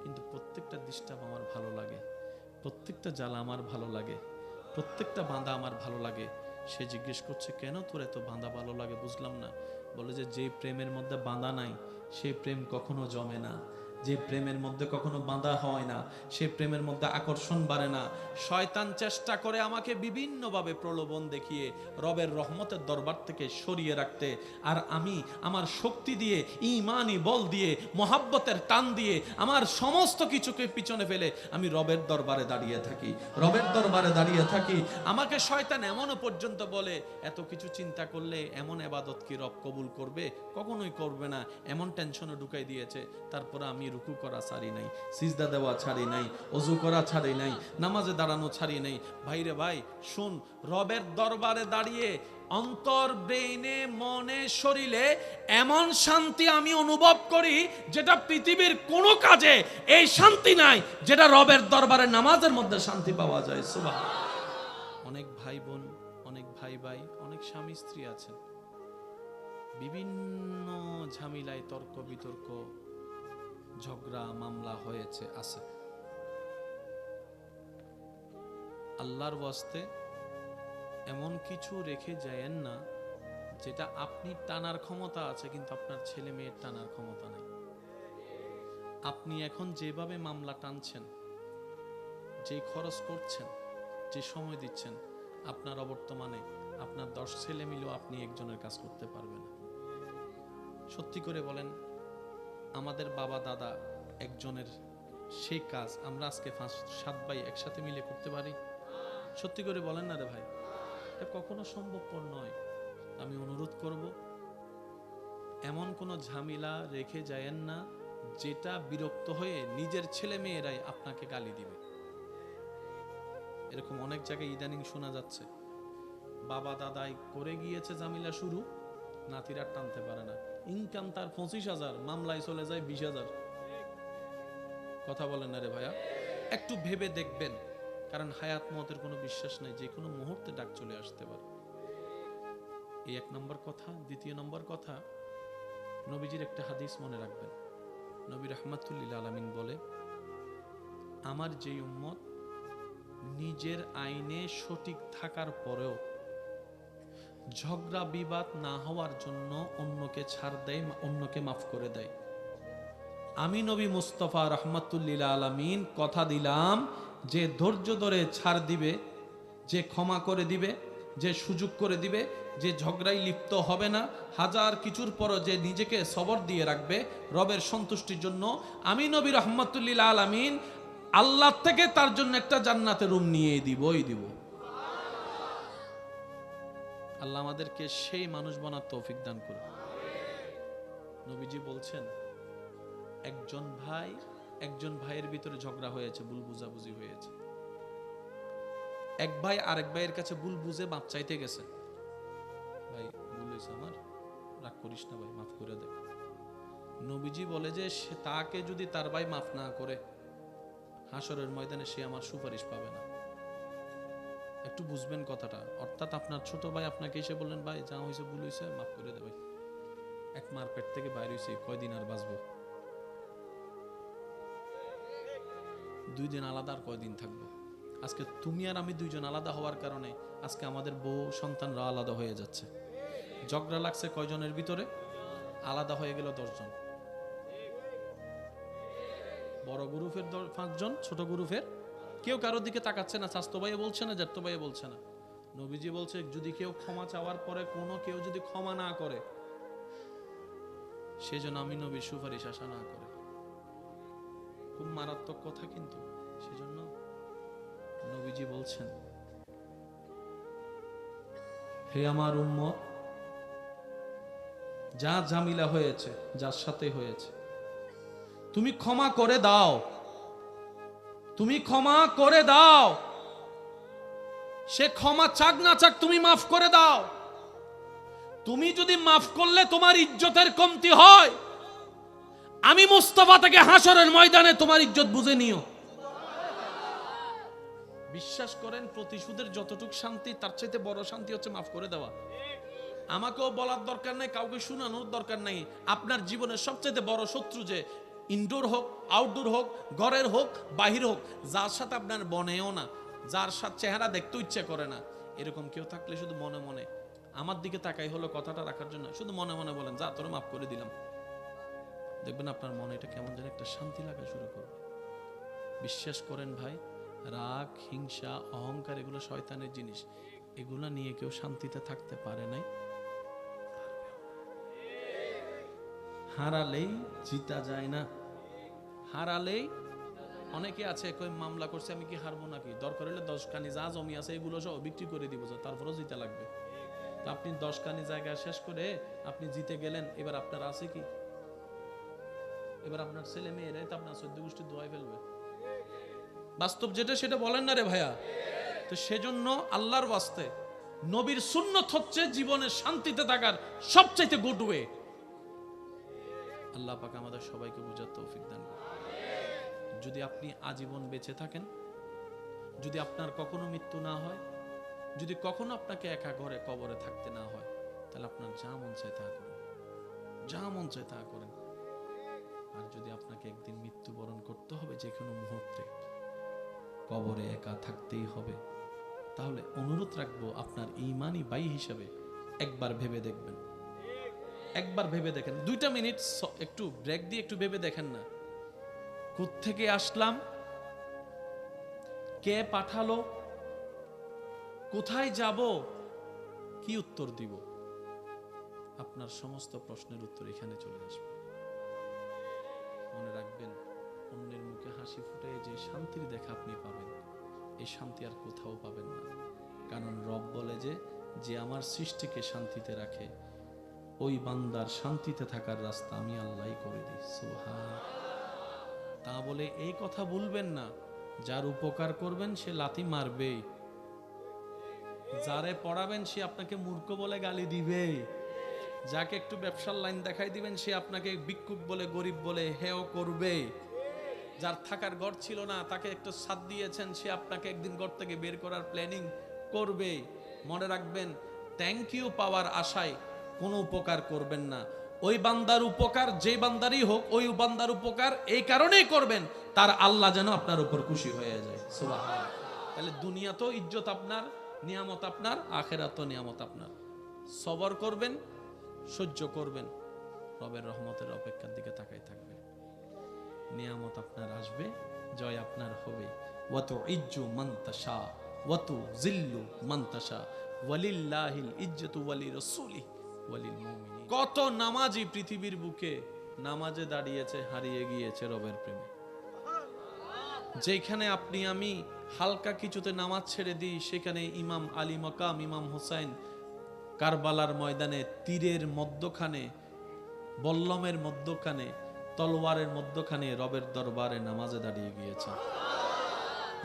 কিন্তু প্রত্যেকটা ডিস্টার্ব আমার ভালো লাগে, প্রত্যেকটা জ্বালা আমার ভালো লাগে, প্রত্যেকটা বাঁধা আমার ভালো লাগে। সে জিজ্ঞেস করছে কেন তোর এত বাঁধা ভালো লাগে, বুঝলাম না। বলে যে প্রেমের মধ্যে বাঁধা নাই সেই প্রেম কখনো জমে না, যে প্রেমের মধ্যে কখনো বাঁধা হয় না সেই প্রেমের মধ্যে আকর্ষণ বাড়ে না। শয়তান চেষ্টা করে আমাকে বিভিন্নভাবে প্রলোভন দেখিয়ে রবের রহমতের দরবার থেকে সরিয়ে রাখতে, আর আমি আমার শক্তি দিয়ে, ঈমানি বল দিয়ে, মোহাব্বতের টান দিয়ে আমার সমস্ত কিছুকে পিছনে ফেলে আমি রবের দরবারে দাঁড়িয়ে থাকি, রবের দরবারে দাঁড়িয়ে থাকি। আমাকে শয়তান এমনও পর্যন্ত বলে এত কিছু চিন্তা করলে এমন ইবাদত কি রব কবুল করবে, কখনোই করবে না, এমন টেনশনে ঢুকাই দিয়েছে। তারপরে আমি রুকু করা ছাড়ি নাই, সিজদা দেওয়া ছাড়ি নাই, ওযু করা ছাড়ি নাই, নামাজে দাঁড়ানো ছাড়ি নাই। ভাইরে ভাই শুন, রবের দরবারে দাঁড়িয়ে অন্তর, ব্রেইনে, মনে, শরীরে এমন শান্তি আমি অনুভব করি যেটা পৃথিবীর কোনো কাজে এই শান্তি নাই, যেটা রবের দরবারে নামাজের মধ্যে শান্তি পাওয়া যায়। সুবহানাল্লাহ। অনেক ভাই বোন, অনেক ভাই ভাই, অনেক স্বামী স্ত্রী আছেন, বিভিন্ন ঝামেলায় তর্ক বিতর্ক, ঝগড়া মামলা হয়েছে, আছে। আল্লাহর ওয়াস্তে এমন কিছু রেখে যায়েন না যেটা আপনি টানার ক্ষমতা আছে কিন্তু আপনার ছেলে মেয়ের টানার ক্ষমতা নাই। আপনি এখন যেভাবে মামলা টানছেন, যে খরচ করছেন, যে সময় দিচ্ছেন, আপনার অবর্তমানে আপনার 10 ছেলে মিলেও আপনি একজনের কাজ করতে পারবেন না। সত্যি করে বলেন, আমাদের বাবা দাদা একজনের সেই কাজ আমরা আজকে 5-7 ভাই একসাথে মিলে করতে পারি? সত্যি করে বলেন না রে ভাই, এটা কখনো সম্ভবপর নয়। আমি অনুরোধ করব, এমন কোনো ঝামেলা রেখে যায়েন না যেটা বিরক্ত হয়ে নিজের ছেলে মেয়েরাই আপনাকে গালি দিবে। এরকম অনেক জায়গায় ইদানিং শোনা যাচ্ছে, বাবা দাদাই করে গিয়েছে ঝামেলা শুরু, নাতিরা টানতে পারে না, ইনকাম তার 25,000, মামলায় চলে যায় 20,000। কথা বলেন না রে ভাইয়া, একটু ভেবে দেখবেন, কারণ হায়াত মতের কোনো বিশ্বাস নাই, যে কোনো মুহূর্তে ডাক চলে আসতে পারে। এই 1 নম্বর কথা। 2 নম্বর কথা, নবীজির একটা হাদিস মনে রাখবেন। নবী রাহমাতুল লিল আলামিন বলে, আমার যেই উম্মত নিজের আইনে সঠিক থাকার পরেও ঝগড়া বিবাদ না হওয়ার জন্য অন্যকে ছাড় দেয়, অন্যকে মাফ করে দেয়, আমি নবী মুস্তাফা রাহমাতুল লিল আলামিন কথা দিলাম যে ধৈর্য ধরে ছাড় দিবে, যে ক্ষমা করে দিবে, যে সুযোগ করে দিবে, যে ঝগড়ায় লিপ্ত হবে না, হাজার কিছুর পরও যে নিজেকে সবর দিয়ে রাখবে রবের সন্তুষ্টির জন্য, আমি নবী রাহমাতুল লিল আলামিন আল্লাহ থেকে তার জন্য একটা জান্নাতের রুম নিয়ে দিবই দিব। আল্লাহ আমাদেরকে সেই মানুষ বানার তৌফিক দান করুন। নবীজি বলছেন, একজন ভাইয়ের ভিতরে ঝগড়া হয়েছে, ভুল বুঝাবুঝি হয়েছে, এক ভাই আরেক ভাইয়ের কাছে ভুল বুঝে মাপ চাইতে গেছে, ভাই ভুল হয়েছে আমার, রাগ করিস না ভাই, মাফ করে দে। নবীজি বলে যে সে তাকে যদি তার ভাই মাফ না করে, হাসরের ময়দানে সে আমার সুপারিশ পাবে না। একটু বুঝবেন কথাটা। অর্থাৎ আপনার ছোট ভাই আপনাকে এসে বললেন, ভাই যা হয়েছে ভুল হয়েছে, মাফ করে দে ভাই, এক মার পেট থেকে বাইরে হয়েছে, কয়দিন আর বাঁচবো, 2 দিন আলাদা, আর কয়দিন থাকবো। আজকে তুমি আর আমি 2 জন আলাদা হওয়ার কারণে আজকে আমাদের বউ সন্তানরা আলাদা হয়ে যাচ্ছে। ঝগড়া লাগছে কয়জনের ভিতরে, আলাদা হয়ে গেল 10 জন। বড় গ্রুপের 5 জন, ছোট গ্রুপের কেউ কারোর দিকে তাকাচ্ছে না, স্বাস্থ্য ভাইয়ে বলছে না, জ্যাঠতো ভাইয়ে বলছে না। নবীজি বলছে, যদি কেউ ক্ষমা চাওয়ার পরে কোনো কেউ যদি ক্ষমা না করে, সেজন্য আমি নবীর সুপারিশ আশা না করে। খুব মারাত্মক কথা কিন্তু। সেজন্য নবীজি বলছেন, হে আমার উম্মত, যা ঝামেলা হয়েছে যার সাথে হয়েছে, তুমি ক্ষমা করে দাও, তুমি ক্ষমা করে দাও। সে ক্ষমা চাক না চাক তুমি মাফ করে দাও। তুমি যদি মাফ করলে তোমার ইজ্জতের কমতি হয়, আমি মুস্তাফা থেকে হাসরের ময়দানে তোমার ইজ্জত বুঝে নিও। বিশ্বাস করেন, প্রতিশোধের যতটুকু শান্তি তার চাইতে বড় শান্তি হচ্ছে মাফ করে দেওয়া। আমাকেও বলার দরকার নাই, কাউকে শোনানোর দরকার নাই। আপনার জীবনের সবচেয়ে বড় শত্রু যে ইনডোর হোক, আউটডোর হোক, ঘরের হোক, বাহির হোক, যার সাথে আপনার বনেও না, যার সাথে চেহারা দেখতে ইচ্ছে করে না, এরকম কেউ থাকলে শুধু মনে মনে আমার দিকে তাকাই হলো কথাটা রাখার জন্য, শুধু মনে মনে বলেন, যা তোরে মাফ করে দিলাম। দেখবেন আপনার মনে এটা কেমন যেন একটা শান্তি লাগা শুরু করবে। বিশ্বাস করেন ভাই, রাগ, হিংসা, অহংকার এগুলো শয়তানের জিনিস। এগুলো নিয়ে কেউ শান্তিতে থাকতে পারে নাই। হারালেই জিতা যায় না, হারালেই। অনেকে আছে কই মামলা করছে, আমি কি হারবো নাকি? দরকার হলে 10 কানি যা জমি আছে এগুলো সব বিক্রি করে দিব, তারপরেও জিতা লাগবে। তো আপনি 10 কানি জায়গা শেষ করে আপনি জিতে গেলেন, এবার আপনার আছে কি? এবার আপনার ছেলে মেয়েরাই তো আপনার 14 গোষ্ঠী দোয়াই ফেলবে। বাস্তব যেটা সেটা বলেন না রে ভাইয়া। তো সেজন্য আল্লাহর ওয়াস্তে নবীর সুন্নত হচ্ছে জীবনের শান্তিতে থাকার সবচাইতে গুড ওয়ে। আল্লাহ পাক আমাদের সবাইকে বুঝার তৌফিক দান করুন। যদি আপনি আজীবন বেঁচে থাকেন, যদি আপনার কখনো মৃত্যু না হয়, যদি কখনো আপনাকে একা ঘরে কবরে থাকতে না হয়, তাহলে আপনার যা মন চায় তা করেন, যা মন চায় তা করেন। আর যদি আপনাকে একদিন মৃত্যুবরণ করতে হবে, যে কোনো মুহূর্তে কবরে একা থাকতেই হবে, তাহলে অনুরোধ রাখবো আপনার ঈমানি ভাই হিসাবে একবার ভেবে দেখবেন, একবার ভেবে দেখেন। 2টা মিনিট একটু ব্রেক দিয়ে একটু ভেবে দেখেন না, কোত্থেকে আসলাম, কে পাঠালো, কোথায় যাব, কি উত্তর দিব? আপনার সমস্ত প্রশ্নের উত্তর এখানে চলে আসবে। মনে রাখবেন, অন্যের মুখে হাসি ফুটে যে শান্তির দেখা আপনি পাবেন, এই শান্তি আর কোথাও পাবেন না। কারণ রব বলে যে আমার সৃষ্টিকে শান্তিতে রাখে, ওই বান্দার শান্তিতে থাকার রাস্তা আমি আল্লাহই করে দিই। সুবহান। তা বলে এই কথা বলবেন না, যার উপকার করবেন সে লাথি মারবেই, যারে পড়াবেন সে আপনাকে মূর্খ বলে গালি দিবে, যাকে একটু ব্যবসার লাইন দেখাই দিবেন সে আপনাকে ভিক্ষুক বলে, গরিব বলে হেও করবে। যার থাকার ঘর ছিল না, তাকে একটু ছাদ দিয়েছেন, সে আপনাকে একদিন ঘর থেকে বের করার প্ল্যানিং করবে। মনে রাখবেন, থ্যাংক ইউ পাওয়ার আশায় কোনো উপকার করবেন না। ওই বান্দার উপকার যে বান্দারই হোক, ওই বান্দার উপকার এই কারণেই করবেন তার আল্লাহ যেন আপনার উপর খুশি হয়ে যায়। সুবহানাল্লাহ। তাহলে দুনিয়া তো ইজ্জত আপনার, নিয়ামত আপনার, আখিরাত তো নিয়ামত আপনার। সবর করবেন, সহ্য করবেন, রবের রহমতের অপেক্ষার দিকে তাকাই থাকবেন। নিয়ামত আপনার আসবে, জয় আপনার হবে। ওয়াতু ইজ্জু মান তাশা ওয়াতু জিল্লু মান তাশা ওয়ালিল্লাহিল ইজ্জতু ওয়ালি রাসূলিহি ওয়ালিল মুমিনিন। কত নামাজি পৃথিবীর বুকে নামাজে দাঁড়িয়েছে, হারিয়ে গিয়েছে রবের প্রেমে। যেখানে আপনি আমি হালকা কিছুতে নামাজ ছেড়ে দিই, সেখানে ইমাম আলী মাকাম, ইমাম হুসাইন কারবালার ময়দানে তীরের মধ্যখানে, বল্লমের মধ্যখানে, তলোয়ারের মধ্যখানে রবের দরবারে নামাজে দাঁড়িয়ে গিয়েছে।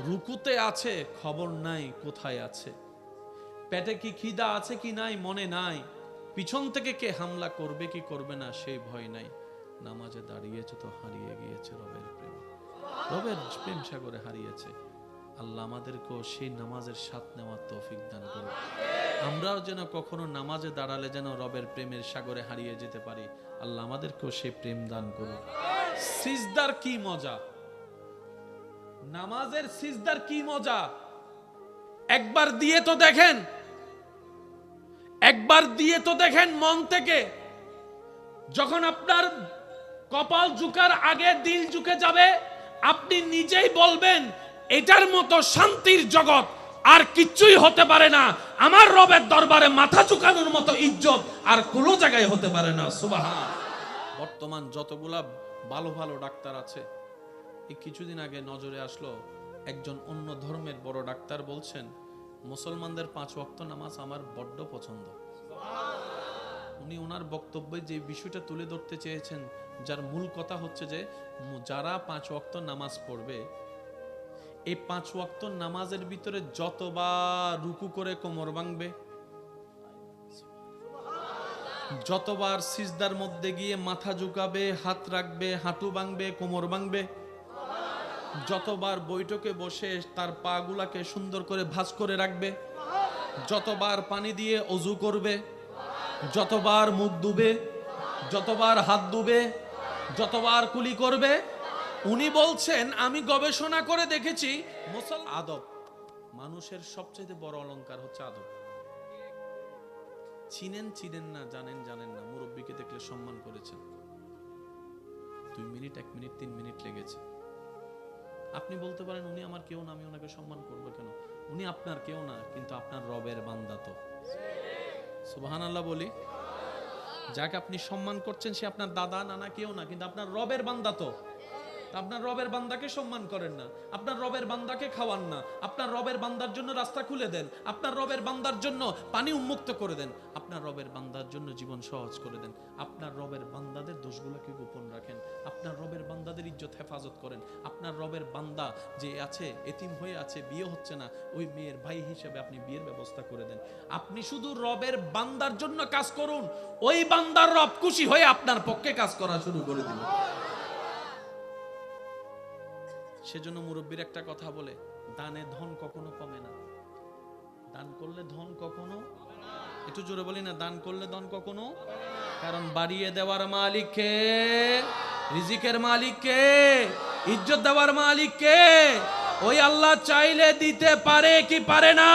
রুকুতে আছে, খবর নাই কোথায় আছে, পেটে কি খিদা আছে কি নাই মনে নাই, পিছন থেকে কে হামলা করবে কি করবে না সেই ভয় নাই। নামাজে দাঁড়িয়েছে তো হারিয়ে গিয়েছে রবের প্রেম, রবের প্রেম সাগরে হারিয়েছে। আল্লাহ আমাদেরকেও সেই নামাজের স্বাদ নেওয়ার তৌফিক দান করুন। আমরাও যেন কখনো নামাজে দাঁড়ালে যেন রবের প্রেমের সাগরে হারিয়ে যেতে পারি। আল্লাহ আমাদেরকেও সেই প্রেম দান করুন। সিজদার কি মজা, নামাজের সিজদার কি মজা, একবার দিয়ে তো দেখেন, একবার দিয়ে তো দেখেন মন থেকে। যখন আপনার কপাল ঝুঁকার আগে দিল ঝুঁকে যাবে, আপনি নিজেই বলবেন এটার মতো শান্তির জগৎ আর কিচ্ছুই হতে পারে না, আমার রবের দরবারে মাথা ঝুঁকানোর মতো ইজ্জত আর কোনো জায়গায় হতে পারে না। সুবহান। বর্তমান যতগুলা ভালো ভালো ডাক্তার আছে, এই কিছুদিন আগে নজরে আসলো একজন অন্য ধর্মের বড় ডাক্তার বলছেন, মুসলমানদের 5 ওয়াক্ত নামাজ আমার বড্ড পছন্দ। উনি ওনার বক্তব্যে যে বিষয়টা তুলে ধরতে চেয়েছেন, যার মূল কথা হচ্ছে যে যারা 5 ওয়াক্ত নামাজ পড়বে, এই 5 ওয়াক্ত নামাজের ভিতরে যতবার রুকু করে কোমর ভাঙবে, যতবার সিজদার মধ্যে গিয়ে মাথা ঝুঁকাবে, হাত রাখবে, হাঁটু ভাঙবে, কোমর ভাঙবে, যতবার বৈঠকে বসে তার পা গুলাকে সুন্দর করে ভাঁজ করে রাখবে, যতবার পানি দিয়ে অজু করবে, যতবার মুখ ধুবে, যতবার হাত ধুবে, যতবার কুলি করবে, উনি বলছেন আমি গবেষণা করে দেখেছি আদব, মানুষের সবচেয়ে বড় অলংকার হচ্ছে আদব। চিনেন না, জানেন না, মুরব্বীকে দেখলে সম্মান করেছেন, 2 মিনিট 1 মিনিট 3 মিনিট লেগেছে। আপনি বলতে পারেন উনি আমার কেউ না, আমি ওনাকে সম্মান করবো কেন? উনি আপনার কেউ না, কিন্তু আপনার রবের বান্দা। তো সুবহানাল্লাহ বলি। যাকে আপনি সম্মান করছেন সে আপনার দাদা নানা কেউ না, কিন্তু আপনার রবের বান্দা। তো আপনার রবের বান্দাকে সম্মান করেন না, আপনার রবের বান্দাকে খাওয়ান না, আপনার রবের বান্দার জন্য রাস্তা খুলে দেন, আপনার রবের বান্দার জন্য পানি উন্মুক্ত করে দেন, আপনার রবের বান্দার জন্য জীবন সহজ করে দেন, আপনার রবের বান্দাদের দোষগুলোকে গোপন রাখেন, আপনার রবের বান্দাদের ইজ্জত হেফাজত করেন, আপনার রবের বান্দা যে আছে এতিম হয়ে আছে, বিয়ে হচ্ছে না, ওই মেয়ের ভাই হিসেবে আপনি বিয়ের ব্যবস্থা করে দেন। আপনি শুধু রবের বান্দার জন্য কাজ করুন, ওই বান্দার রব খুশি হয়ে আপনার পক্ষে কাজ করা শুরু করে দিন। সেজন্য মুরব্বীর একটা কথা বলে, দানে ধন কখনো কমে না, দান করলে ধন কখনো, একটু জোরে বলি না, দান করলে ধন কখনো, কারণ বাড়িয়ে দেওয়ার মালিক কে? রিজিকের মালিক কে? ইজ্জত দেওয়ার মালিক কে? ওই আল্লাহ চাইলে দিতে পারে কি পারে না?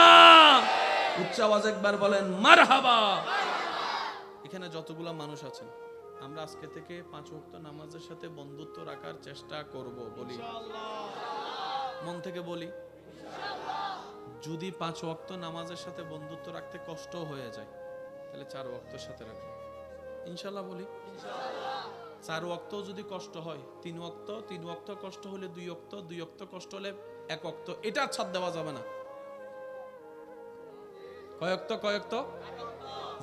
উচ্চ আওয়াজ একবার বলেন মারহাবা। এখানে যতগুলা মানুষ আছেন, আমরা আজকে থেকে 5 ওয়াক্ত নামাজের সাথে বন্ধুত্ব রাখার চেষ্টা করব, বলি মন থেকে বলি। যদি 5 ওয়াক্ত নামাজের সাথে বন্ধুত্ব রাখতে কষ্ট হয়ে যায়, তাহলে 4 ওয়াক্তের সাথে রাখবো ইনশাআল্লাহ, বলি 4 ওয়াক্ত যদি কষ্ট হয়, 3 ওয়াক্ত, 3 ওয়াক্ত কষ্ট হলে 2 ওয়াক্ত, 2 ওয়াক্ত কষ্ট হলে 1 ওয়াক্ত, এটা ছাড় দেওয়া যাবে না। কয় ওয়াক্ত?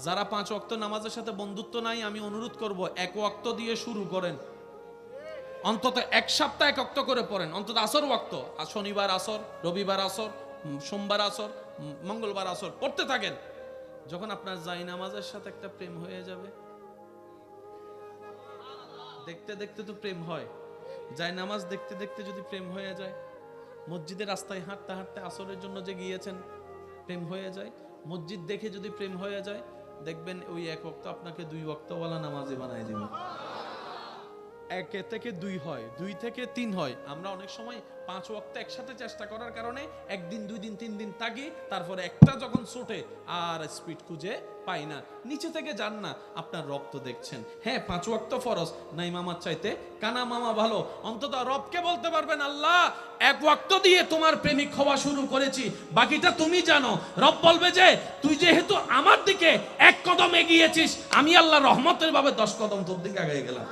যারা 5 ওয়াক্ত নামাজের সাথে বন্ধুত্ব নাই, আমি অনুরোধ করব 1 ওয়াক্ত দিয়ে শুরু করেন, অন্তত 1 সপ্তাহ 1 ওয়াক্ত করে পড়েন, অন্তত আসর ওয়াক্ত, শনিবার আসর, রবিবার আসর, সোমবার আসর, মঙ্গলবার আসর পড়তে থাকেন। যখন আপনার জাই নামাজের সাথে একটা প্রেম হয়ে যাবে, দেখতে দেখতে তো প্রেম হয়, জাই নামাজ দেখতে দেখতে যদি প্রেম হয়ে যায়, মসজিদের রাস্তায় হাঁটতে হাঁটতে আসরের জন্য যে গিয়েছেন প্রেম হয়ে যায়, মসজিদ দেখে যদি প্রেম হয়ে যায়, দেখবেন ওই 1 ওয়াক্ত আপনাকে 2 ওয়াক্তওয়ালা নামাজি বানায় দিবে। 1 থেকে 2 হয়, 2 থেকে 3 হয়। আমরা অনেক সময় 5 ওয়াক্ত একসাথে চেষ্টা করার কারণে 1 দিন 2 দিন 3 দিন থাকি, তারপরে একটা যখন ছোটে আর স্পিড খুঁজে পাই না, নিচে থেকে যান না। আপনার রব তো দেখছেন, হ্যাঁ 5 ওয়াক্ত ফরজ, নাই মামার চাইতে কানা মামা ভালো। অন্তত রবকে বলতে পারবেন, আল্লাহ 1 ওয়াক্ত দিয়ে তোমার প্রেমিক হওয়া শুরু করেছি, বাকিটা তুমি জানো। রব বলবে যে তুই যেহেতু আমার দিকে 1 কদম এগিয়েছিস, আমি আল্লাহ রহমতের ভাবে 10 কদম তোর দিকে আগে গেলাম।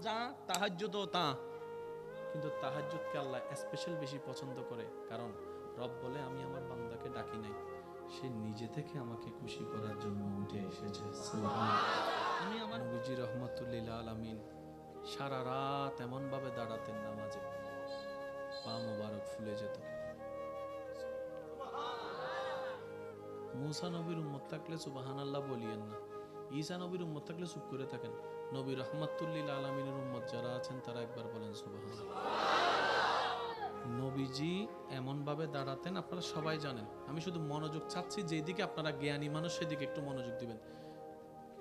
যা তাহাজ্জুদও তা, কিন্তু তাহাজ্জুদকে আল্লাহ স্পেশাল বেশি পছন্দ করে, কারণ রব বলে আমি আমার বান্দাকে ডাকি নাই, সে নিজে থেকে আমাকে খুশি করার জন্য উঠে এসেছে। সুবহানাল্লাহ। আমি আমার নবীজি রহমাতুল্লিল আলামিন সারা রাত এমন ভাবে দাঁড়াতেন নামাজে, পা মোবারক ফুলে যেত। মুসা নবীর উম্মত থাকলে সুবহানাল্লাহ বলিয়েন না, ঈসা নবীর উম্মত থাকলে চুপ করে থাকেন, নবী রহমাতুল্লিল আলামিনের উম্মত যারা আছেন তারা একবার বলেন সুবহানাল্লাহ। নবীজি এমন ভাবে দাঁড়াতেন, আপনারা সবাই জানেন, আমি শুধু মনোযোগ চাচ্ছি, যেদিকে আপনারা জ্ঞানী মানুষ সেদিকে একটু মনোযোগ দিবেন।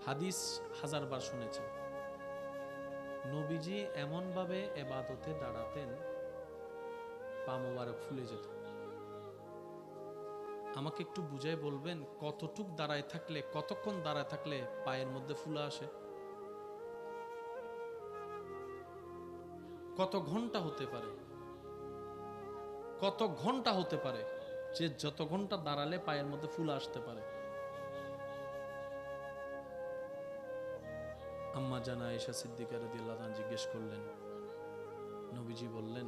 হাদিস 1000 বার শুনেছেন, নবীজি এমন ভাবে ইবাদতে দাঁড়াতেন, পা মোবারক ফুলে যেত। আমাকে একটু বুঝাই বলবেন, কতটুক দাঁড়ায় থাকলে, কতক্ষণ দাঁড়ায় থাকলে পায়ের মধ্যে ফুলা আসে? কত ঘন্টা হতে পারে? কত ঘন্টা হতে পারে যে যত ঘন্টা দাঁড়ালে পায়ের মধ্যে ফুলা আসতে পারে? আম্মা জানা আয়েশা সিদ্দিকা রাদিয়াল্লাহু আনহা জিজ্ঞেস করলেন, নবীজি বললেন,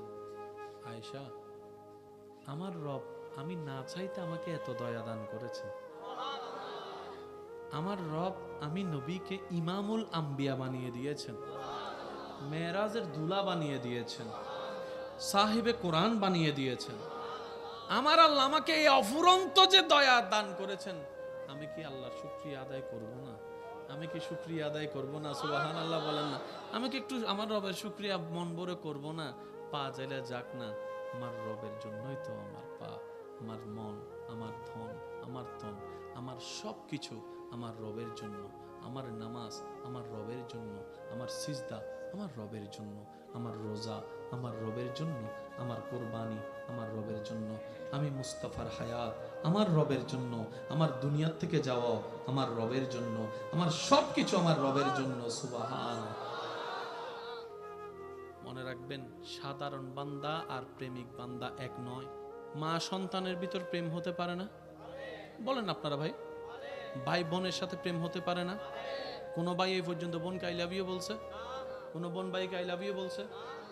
আয়েশা, আমার রব আমি না চাইতে আমাকে এত দয়া দান করেছেন, আমার রব আমি নবীকে ইমামুল আম্বিয়া বানিয়ে দিয়েছেন, মেরাজের দুলা বানিয়ে দিয়েছেন, সাহিবে কোরআন বানিয়ে দিয়েছেন। আমার আল্লাহ আমাকে এই অফুরন্ত যে দয়া দান করেছেন, আমি কি আল্লাহর শুকরিয়া আদায় করব না? আমি কি শুকরিয়া আদায় করব না? সুবহানাল্লাহ বলেন না। আমি কি একটু আমার রবের শুকরিয়া মন ভরে করব না? পা চাইলে যাক না, আমার রবের জন্যই তো আমার পা, আমার মন, আমার ধন, আমার তন, আমার সব কিছু আমার রবের জন্য। আমার নামাজ আমার রবের জন্য, আমার সিজদা আমার রবের জন্য, আমার রোজা আমার রবের জন্য, আমার কোরবানি আমার রবের জন্য, আমি মুস্তাফার হায়াত আমার রবের জন্য, আমার দুনিয়ার থেকে যাওয়া আমার রবের জন্য, আমার সব কিছু আমার রবের জন্য। সুবহান। মনে রাখবেন, সাধারণ বান্দা আর প্রেমিক বান্দা এক নয়। মা সন্তানের ভিতর প্রেম হতে পারে না? বলেন আপনারা ভাই। ভাই বোনের সাথে প্রেম হতে পারে না? কোনো ভাই এই পর্যন্ত বোনকে আই লাভ ইউ বলছে? কোনো বোন ভাইকে আই লাভ ইউ বলছে?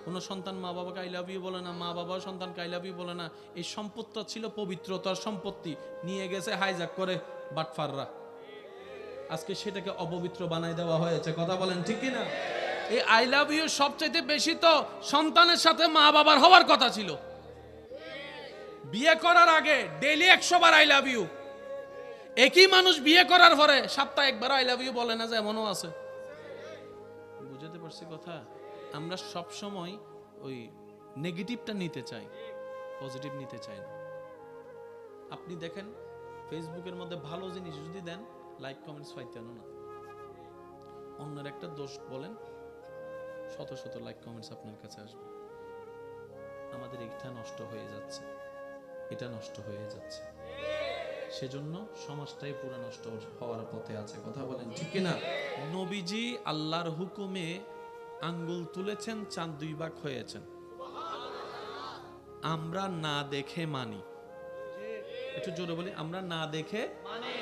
কোনো সন্তান মা বাবাকে আই লাভ ইউ বলে না, মা বাবা সন্তানকে আই লাভ ইউ বলে না। এই সম্পদটা ছিল পবিত্রতার সম্পত্তি, নিয়ে গেছে হাইজ্যাক করে বাটফাররা। আজকে সেটাকে অপবিত্র বানাই দেওয়া হয়েছে। কথা বলেন ঠিক কি না? এই আই লাভ ইউ সবচেয়ে বেশি তো সন্তানের সাথে মা বাবার হওয়ার কথা ছিল। বিয়ে করার আগে ডেইলি 100 বার আই লাভ ইউ। একই মানুষ বিয়ে করার পরে সপ্তাহে একবার আই লাভ ইউ বলে না, যে এমনও আছে। বুঝতে পারছি কথা? আমরা সব সময় ওই নেগেটিভটা নিতে চাই, পজিটিভ নিতে চাই না। আপনি দেখেন ফেসবুকের মধ্যে ভালো জিনিস যদি দেন, লাইক কমেন্টস পাইতেন না। অন্যের একটা দোষ বলেন, শত শত লাইক কমেন্টস আপনার কাছে আসবে। আমাদের এটা নষ্ট হয়ে যাচ্ছে, এটা নষ্ট হয়ে যাচ্ছে। সেজন্য সমাজটাই পুরো নষ্ট হওয়ার পথে আছে। কথা বলেন ঠিক কিনা? নবীজি আল্লাহর হুকুমে আঙ্গুল তুলেছেন, চাঁদ 2 ভাগ হয়েছেন। আমরা না দেখে মানি। একটু জোরে বলি, আমরা না দেখে মানি।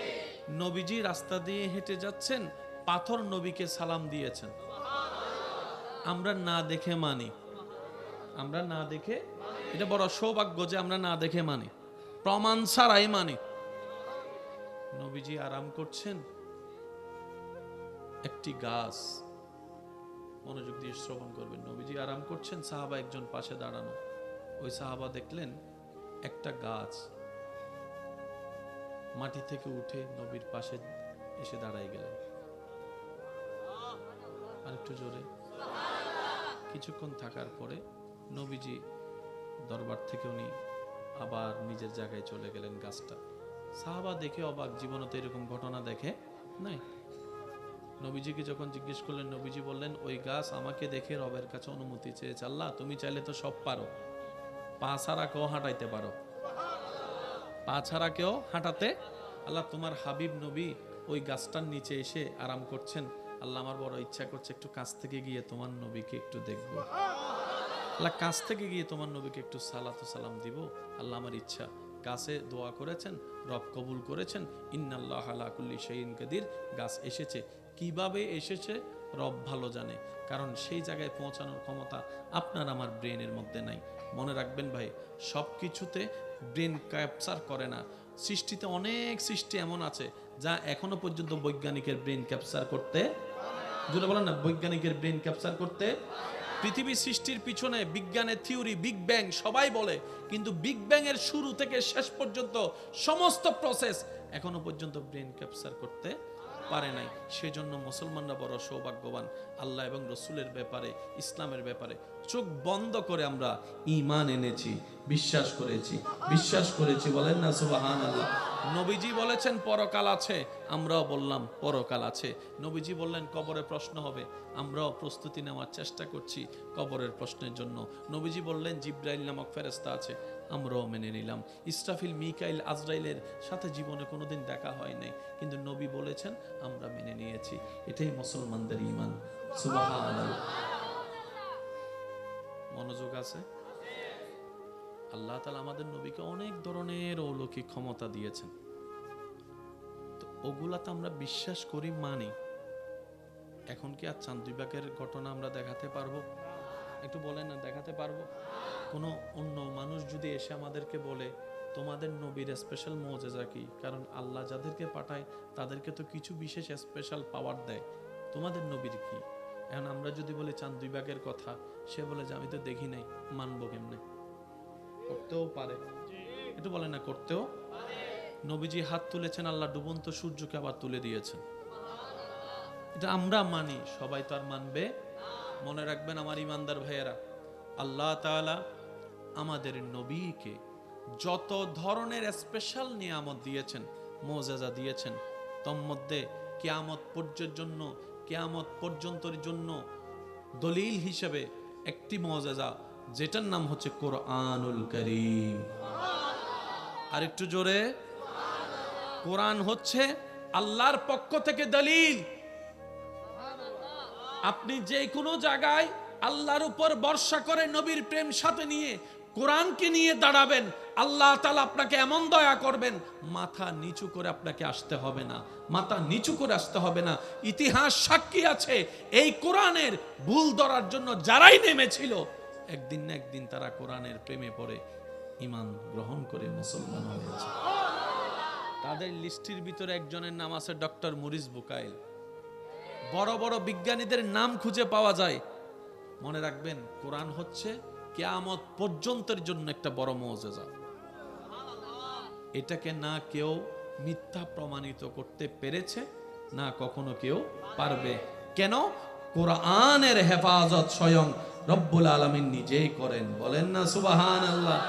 নবীজি রাস্তা দিয়ে হেঁটে যাচ্ছেন, পাথর নবীকে সালাম দিয়েছেন। আমরা না দেখে মানি। আমরা না দেখে, এটা বড় সৌভাগ্য যে আমরা না দেখে মানি, প্রমাণ ছাড়াই মানি। নবীজি আরাম করছেন, একটি গাছ, মনোযোগ দিয়ে শ্রবণ করবেন। নবীজি আরাম করছেন, সাহাবা একজন পাশে দাঁড়ানো। ওই সাহাবা দেখলেন একটা গাছ মাটি থেকে উঠে নবীর পাশে এসে দাঁড়াই গেলেন। আরেকটু জোরে। কিছুক্ষণ থাকার পরে নবীজি দরবার থেকে উনি আবার নিজের জায়গায় চলে গেলেন। গাছটা সাহাবা দেখে অবাক, জীবনে তো এরকম ঘটনা দেখে নাই। নবীজিকে যখন জিজ্ঞেস করলেন, নবীজি বললেন, ওই গাছ আমাকে দেখে রবের কাছে অনুমতি চেয়েছে। আল্লাহ তুমি চাইলে তো সব পারো, পা ছাড়া কেউ হাঁটাইতে পারো, পা ছাড়া কেউ হাঁটাতে। আল্লাহ তোমার হাবিব নবী ওই গাছটার নিচে এসে আরাম করছেন। আল্লাহ আমার বড় ইচ্ছা করছে একটু কাছ থেকে গিয়ে তোমার নবীকে একটু দেখবো। আল্লাহ কাছ থেকে গিয়ে তোমার নবীকে একটু সালাত সালাম দিব। আল্লাহ আমার ইচ্ছা। গাছে দোয়া করেছেন, রব কবুল করেছেন। ইন্নাল্লাহ আলা কুল্লি শাইইন কাদির। গাছ এসেছে, কিভাবে এসেছে রব ভালো জানে, কারণ সেই জায়গায় পৌঁছানোর ক্ষমতা আপনার আমার ব্রেনের মধ্যে নাই। মনে রাখবেন ভাই, সব কিছুতে ব্রেন ক্যাপচার করে না। সৃষ্টিতে অনেক সৃষ্টি এমন আছে যা এখনো পর্যন্ত বৈজ্ঞানিকের ব্রেন ক্যাপচার করতে, যেটা বলেন না, বৈজ্ঞানিকের ব্রেন ক্যাপচার করতে। পৃথিবী সৃষ্টির পিছনে বিজ্ঞানের থিওরি বিগ ব্যাং সবাই বলে, কিন্তু বিগ ব্যাং এর শুরু থেকে শেষ পর্যন্ত সমস্ত প্রসেস এখনো পর্যন্ত ব্রেন ক্যাপচার করতে পারে নাই। সেজন্য মুসলমানরা বড় সৌভাগ্যবান। আল্লাহ এবং রসুলের ব্যাপারে, ইসলামের ব্যাপারে চোখ বন্ধ করে আমরা ঈমান এনেছি, বিশ্বাস করেছি। বলেন না সুবহানাল্লাহ। নবীজি বলেছেন পরকাল আছে, আমরাও বললাম পরকাল আছে। নবীজি বললেন কবরে প্রশ্ন হবে, আমরাও প্রস্তুতি নেওয়ার চেষ্টা করছি কবরের প্রশ্নের জন্য। নবীজি বললেন জিব্রাইল নামক ফেরেশতা আছে, আমরাও মেনে নিলাম। ইসরাফিল, মিকাইল, আজরাইলের সাথে জীবনে কোনোদিন দেখা হয় নাই, কিন্তু নবী বলেছেন আমরা মেনে নিয়েছি। এটাই মুসলমানদের ঈমান। সুবহানাল্লাহ। মনোযোগ আছে? আল্লাহ তাআলা আমাদের নবীকে অনেক ধরনের অলৌকিক ক্ষমতা দিয়েছেন, তো ওগুলা তো আমরা বিশ্বাস করি, মানি। এখন কি আর চাঁদ 2 ভাগের ঘটনা আমরা দেখাতে পারবো? একটু বলেন না, দেখাতে পারবো? কোনো অন্য মানুষ যদি এসে আমাদেরকে বলে তোমাদের নবীর স্পেশাল মুজিজা কি? কারণ আল্লাহ যাদেরকে পাঠায় তাদেরকে তো কিছু বিশেষ স্পেশাল পাওয়ার দেয়, তোমাদের নবীর কি? এখন আমরা যদি বলি চাঁদ 2 ভাগের কথা, সে বলে যে আমি তো দেখি নাই, মানবো কেমনে? করতেও পারে, একটু বলে না, করতেও। নবীজি হাত তুলেছেন, আল্লাহ ডুবন্ত সূর্যকে আবার তুলে দিয়েছেন। এটা আমরা মানি, সবাই তো আর মানবে। মনে রাখবেন আমার ইমানদার ভাইয়েরা, আল্লাহ তাআলা আমাদের নবীকে যত ধরনের স্পেশাল নিয়ামত দিয়েছেন, মুজিজা দিয়েছেন, তোর মধ্যে কিয়ামত পর্যন্তের জন্য দলিল হিসেবে একটি মুজিজা, যেটার নাম হচ্ছে কোরআনুল কারীম। আর একটু জোরে, কোরআন হচ্ছে আল্লাহর পক্ষ থেকে দলিল। আপনি যে কোনো জায়গায় আল্লাহর উপর ভরসা করে নবীর প্রেম সাথে নিয়ে কোরআনকে নিয়ে দাঁড়াবেন, আল্লাহ তাআলা আপনাকে এমন দয়া করবেন, মাথা নিচু করে আপনাকে আসতে হবে না, মাথা নিচু করে আসতে হবে না। ইতিহাস সাক্ষী আছে, এই কোরআনের ভুল ধরার জন্য যারাই নেমেছিল, একদিন না একদিন তারা কোরআনের প্রেমে পড়ে ঈমান গ্রহণ করে মুসলমান হয়েছে। তাদের লিস্টের ভিতরে একজনের নাম আছে ডক্টর মরিস বুকাইল। বড় বড় বিজ্ঞানীদের নাম খুঁজে পাওয়া যায়। মনে রাখবেন, কোরআন হচ্ছে কিয়ামত পর্যন্তের জন্য একটা বড় মুজিজা। এটাকে না কেউ মিথ্যা প্রমাণিত করতে পেরেছে, না কখনো কেউ পারবে। কেন? কোরআনের হেফাজত স্বয়ং রব্বুল আলামিন নিজেই করেন। বলেন না সুবহানাল্লাহ।